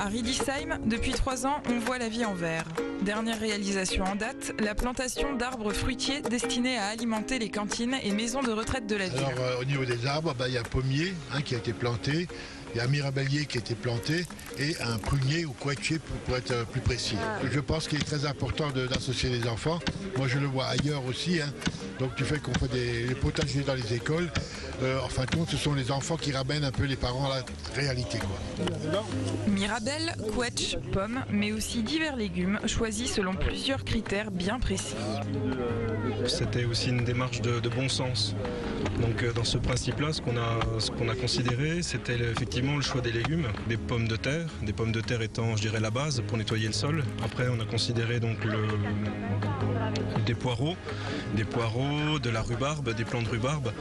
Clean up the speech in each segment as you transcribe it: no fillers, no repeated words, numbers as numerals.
À Riedisheim, depuis 3 ans, on voit la vie en vert. Dernière réalisation en date, la plantation d'arbres fruitiers destinés à alimenter les cantines et maisons de retraite de la ville. Alors au niveau des arbres, il y a un pommier qui a été planté, il y a un mirabellier qui a été planté et un prunier ou quetchier pour être plus précis. Je pense qu'il est très important d'associer les enfants. Moi je le vois ailleurs aussi. Donc du fait qu'on fait des potagers dans les écoles, en fin de compte ce sont les enfants qui ramènent un peu les parents à la réalité, quoi. Mirabelle, quetch, pommes, mais aussi divers légumes choisis selon plusieurs critères bien précis. C'était aussi une démarche de bon sens. Donc dans ce principe-là, ce qu'on a considéré, c'était effectivement le choix des légumes, des pommes de terre étant, je dirais, la base pour nettoyer le sol. Après, on a considéré donc des poireaux, de la rhubarbe, des plants de rhubarbe.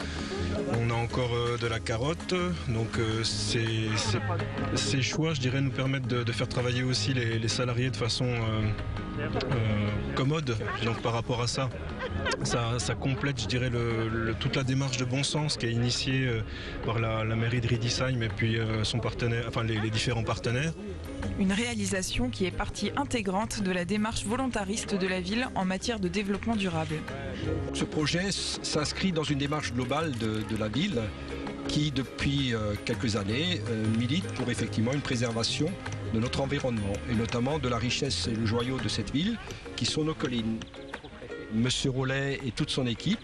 On a encore de la carotte, donc ces choix, je dirais, nous permettent de faire travailler aussi les salariés de façon commode. Donc par rapport à ça complète, je dirais, toute la démarche de bon sens qui est initiée par la mairie de Riedisheim et puis son partenaire, enfin les différents partenaires. Une réalisation qui est partie intégrante de la démarche volontariste de la ville en matière de développement durable. Ce projet s'inscrit dans une démarche globale de la ville qui, depuis quelques années, milite pour effectivement une préservation de notre environnement et notamment de la richesse et le joyau de cette ville qui sont nos collines. Monsieur Rollet et toute son équipe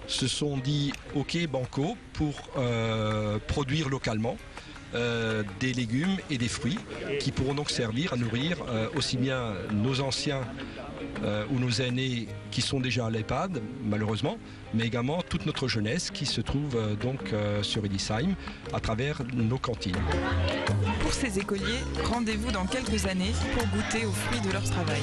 se sont dit OK banco pour produire localement des légumes et des fruits qui pourront donc servir à nourrir aussi bien nos anciens ou nos aînés qui sont déjà à l'EHPAD malheureusement, mais également toute notre jeunesse qui se trouve donc sur Riedisheim à travers nos cantines. Pour ces écoliers, rendez-vous dans quelques années pour goûter aux fruits de leur travail.